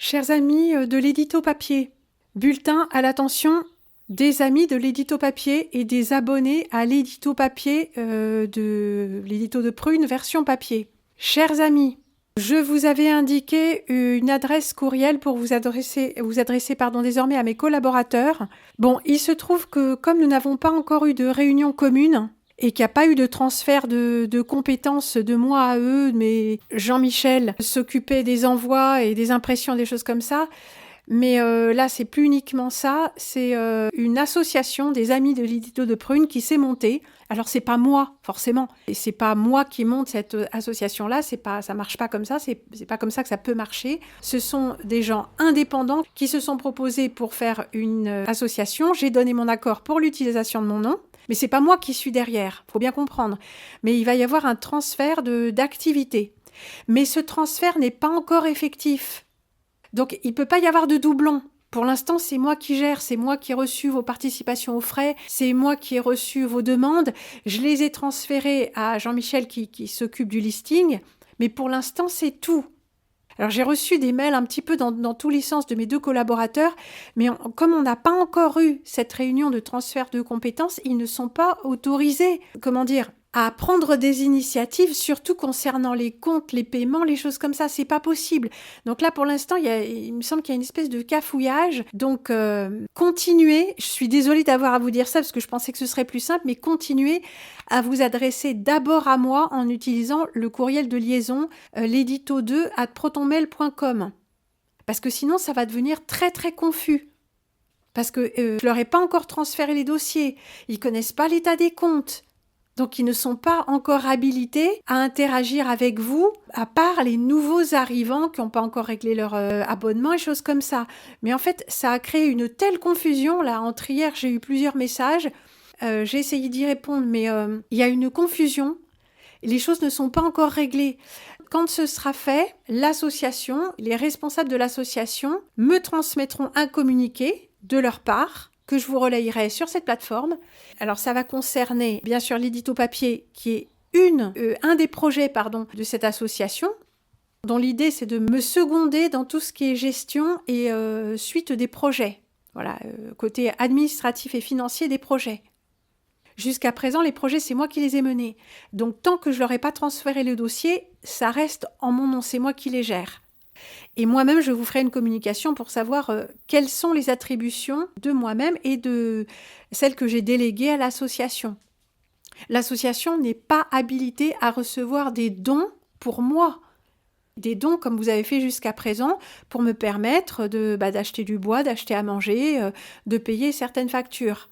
Chers amis de l'édito papier, bulletin à l'attention des amis de l'édito papier et des abonnés à l'édito papier de l'édito de Prune version papier. Chers amis, je vous avais indiqué une adresse courriel pour vous adresser désormais à mes collaborateurs. Bon, il se trouve que comme nous n'avons pas encore eu de réunion commune, et qu'il n'y a pas eu de transfert de compétences de moi à eux, mais Jean-Michel s'occupait des envois et des impressions, des choses comme ça. Mais là, c'est plus uniquement ça, c'est une association des amis de l'édito de Prune qui s'est montée. Alors, c'est pas moi, forcément. Et c'est pas moi qui monte cette association-là, ça marche pas comme ça, c'est pas comme ça que ça peut marcher. Ce sont des gens indépendants qui se sont proposés pour faire une association. J'ai donné mon accord pour l'utilisation de mon nom. Mais c'est pas moi qui suis derrière, faut bien comprendre. Mais il va y avoir un transfert d'activité. Mais ce transfert n'est pas encore effectif. Donc il peut pas y avoir de doublon. Pour l'instant, c'est moi qui gère, c'est moi qui ai reçu vos participations aux frais, c'est moi qui ai reçu vos demandes. Je les ai transférées à Jean-Michel qui s'occupe du listing. Mais pour l'instant, c'est tout. Alors j'ai reçu des mails un petit peu dans tous les sens de mes deux collaborateurs, mais comme on n'a pas encore eu cette réunion de transfert de compétences, ils ne sont pas autorisés, à prendre des initiatives, surtout concernant les comptes, les paiements, les choses comme ça, c'est pas possible. Donc là, pour l'instant, il me semble qu'il y a une espèce de cafouillage. Donc, continuez, je suis désolée d'avoir à vous dire ça, parce que je pensais que ce serait plus simple, mais continuez à vous adresser d'abord à moi en utilisant le courriel de liaison l'édito2@protonmail.com. Parce que sinon, ça va devenir très, très confus. Parce que je leur ai pas encore transféré les dossiers, ils connaissent pas l'état des comptes. Donc, ils ne sont pas encore habilités à interagir avec vous, à part les nouveaux arrivants qui n'ont pas encore réglé leur abonnement et choses comme ça. Mais en fait, ça a créé une telle confusion. Là, entre hier, j'ai eu plusieurs messages. J'ai essayé d'y répondre, mais il y a une confusion. Les choses ne sont pas encore réglées. Quand ce sera fait, l'association, les responsables de l'association me transmettront un communiqué de leur part que je vous relayerai sur cette plateforme. Alors ça va concerner bien sûr l'édito papier qui est un des projets de cette association, dont l'idée c'est de me seconder dans tout ce qui est gestion et suite des projets. Voilà, côté administratif et financier des projets. Jusqu'à présent, les projets, c'est moi qui les ai menés. Donc tant que je leur ai pas transféré le dossier, ça reste en mon nom, c'est moi qui les gère. Et moi-même, je vous ferai une communication pour savoir quelles sont les attributions de moi-même et de celles que j'ai déléguées à l'association. L'association n'est pas habilitée à recevoir des dons pour moi. Des dons comme vous avez fait jusqu'à présent pour me permettre d'acheter du bois, d'acheter à manger, de payer certaines factures.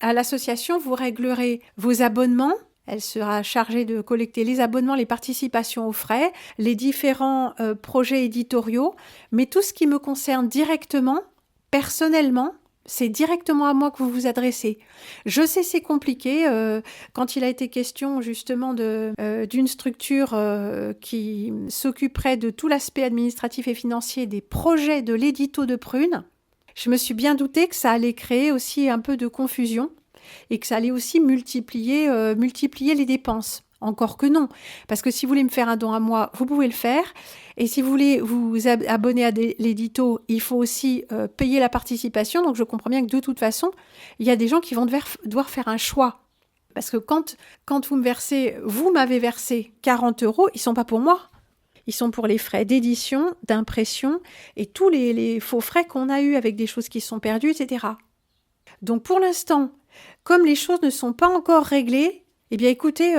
À l'association, vous réglerez vos abonnements. Elle sera chargée de collecter les abonnements, les participations aux frais, les différents projets éditoriaux. Mais tout ce qui me concerne directement, personnellement, c'est directement à moi que vous vous adressez. Je sais c'est compliqué. Quand il a été question justement d'une structure qui s'occuperait de tout l'aspect administratif et financier des projets de l'édito de Prune, je me suis bien doutée que ça allait créer aussi un peu de confusion et que ça allait aussi multiplier les dépenses. Encore que non, parce que si vous voulez me faire un don à moi, vous pouvez le faire. Et si vous voulez vous abonner à l'édito, il faut aussi payer la participation. Donc je comprends bien que de toute façon, il y a des gens qui vont devoir faire un choix. Parce que quand vous m'avez versé 40 €, ils ne sont pas pour moi. Ils sont pour les frais d'édition, d'impression et tous les faux frais qu'on a eus avec des choses qui sont perdues, etc. Donc pour l'instant, comme les choses ne sont pas encore réglées, eh bien écoutez,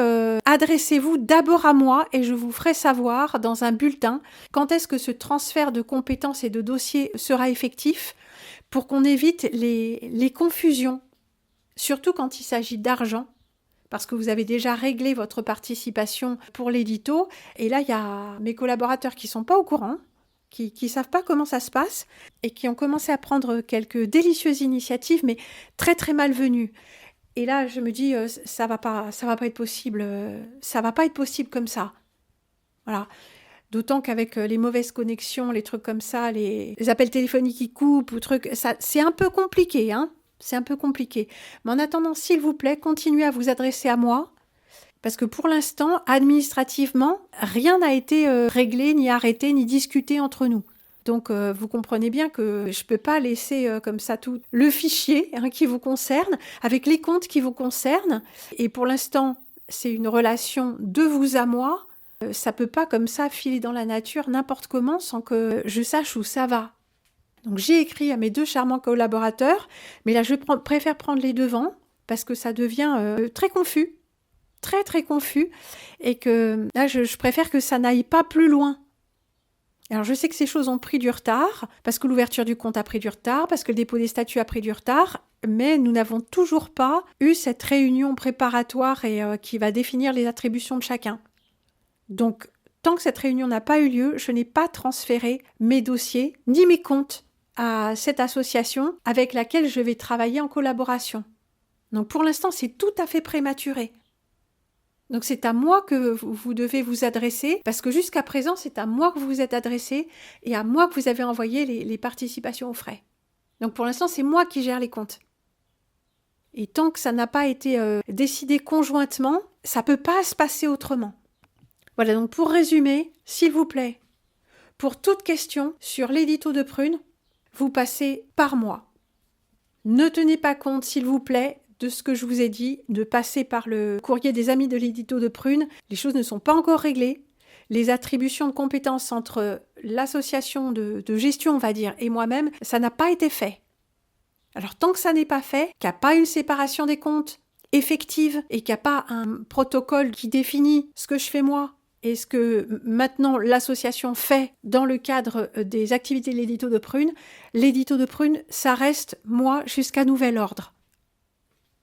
adressez-vous d'abord à moi et je vous ferai savoir dans un bulletin quand est-ce que ce transfert de compétences et de dossiers sera effectif pour qu'on évite les confusions, surtout quand il s'agit d'argent. Parce que vous avez déjà réglé votre participation pour l'édito. Et là, il y a mes collaborateurs qui ne sont pas au courant, qui ne savent pas comment ça se passe et qui ont commencé à prendre quelques délicieuses initiatives, mais très, très malvenues. Et là, je me dis, ça va pas être possible. Ça va pas être possible comme ça. Voilà. D'autant qu'avec les mauvaises connexions, les trucs comme ça, les appels téléphoniques qui coupent, ou trucs, ça, c'est un peu compliqué, hein. C'est un peu compliqué. Mais en attendant, s'il vous plaît, continuez à vous adresser à moi. Parce que pour l'instant, administrativement, rien n'a été réglé, ni arrêté, ni discuté entre nous. Donc, vous comprenez bien que je ne peux pas laisser comme ça tout le fichier qui vous concerne, avec les comptes qui vous concernent. Et pour l'instant, c'est une relation de vous à moi. Ça ne peut pas comme ça filer dans la nature n'importe comment sans que je sache où ça va. Donc, j'ai écrit à mes 2 charmants collaborateurs, mais là, je préfère prendre les devants parce que ça devient très confus, très, très confus. Et que là, je préfère que ça n'aille pas plus loin. Alors, je sais que ces choses ont pris du retard, parce que l'ouverture du compte a pris du retard, parce que le dépôt des statuts a pris du retard, mais nous n'avons toujours pas eu cette réunion préparatoire et qui va définir les attributions de chacun. Donc, tant que cette réunion n'a pas eu lieu, je n'ai pas transféré mes dossiers ni mes comptes à cette association avec laquelle je vais travailler en collaboration. Donc, pour l'instant, c'est tout à fait prématuré. Donc c'est à moi que vous devez vous adresser, parce que jusqu'à présent, c'est à moi que vous vous êtes adressé et à moi que vous avez envoyé les participations aux frais. Donc pour l'instant, c'est moi qui gère les comptes. Et tant que ça n'a pas été décidé conjointement, ça ne peut pas se passer autrement. Voilà, donc pour résumer, s'il vous plaît, pour toute question sur l'édito de Prune, vous passez par moi. Ne tenez pas compte, s'il vous plaît, de ce que je vous ai dit, de passer par le courrier des amis de l'édito de Prune. Les choses ne sont pas encore réglées. Les attributions de compétences entre l'association de gestion, on va dire, et moi-même, ça n'a pas été fait. Alors tant que ça n'est pas fait, qu'il n'y a pas une séparation des comptes effective et qu'il n'y a pas un protocole qui définit ce que je fais moi et ce que maintenant l'association fait dans le cadre des activités de l'édito de Prune, ça reste moi jusqu'à nouvel ordre.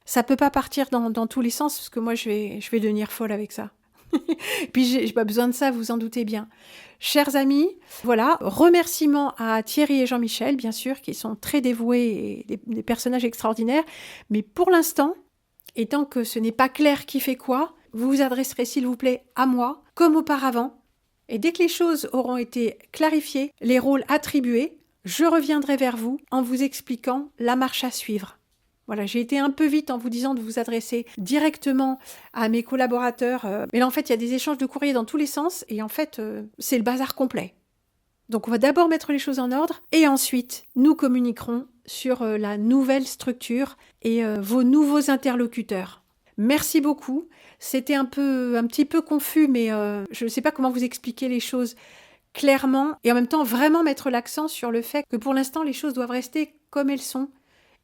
Ça peut pas partir dans tous les sens, parce que moi, je vais devenir folle avec ça. Puis, j'ai pas besoin de ça, vous en doutez bien. Chers amis, voilà, remerciements à Thierry et Jean-Michel, bien sûr, qui sont très dévoués et des personnages extraordinaires. Mais pour l'instant, et tant que ce n'est pas clair qui fait quoi, vous vous adresserez, s'il vous plaît, à moi, comme auparavant. Et dès que les choses auront été clarifiées, les rôles attribués, je reviendrai vers vous en vous expliquant la marche à suivre. Voilà, j'ai été un peu vite en vous disant de vous adresser directement à mes collaborateurs. Mais là, en fait, il y a des échanges de courriers dans tous les sens. Et en fait, c'est le bazar complet. Donc, on va d'abord mettre les choses en ordre. Et ensuite, nous communiquerons sur la nouvelle structure et vos nouveaux interlocuteurs. Merci beaucoup. C'était un petit peu confus, mais je ne sais pas comment vous expliquer les choses clairement. Et en même temps, vraiment mettre l'accent sur le fait que pour l'instant, les choses doivent rester comme elles sont.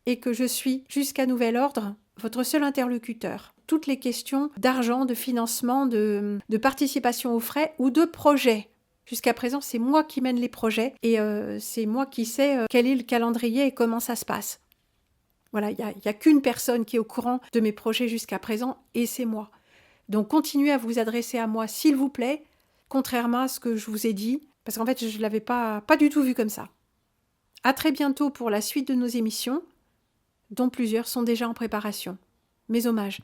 Et que je suis, jusqu'à nouvel ordre, votre seul interlocuteur. Toutes les questions d'argent, de financement, de participation aux frais ou de projets. Jusqu'à présent, c'est moi qui mène les projets et c'est moi qui sais quel est le calendrier et comment ça se passe. Voilà, il n'y a qu'une personne qui est au courant de mes projets jusqu'à présent et c'est moi. Donc continuez à vous adresser à moi, s'il vous plaît, contrairement à ce que je vous ai dit, parce qu'en fait, je ne l'avais pas du tout vu comme ça. À très bientôt pour la suite de nos émissions, dont plusieurs sont déjà en préparation. Mes hommages.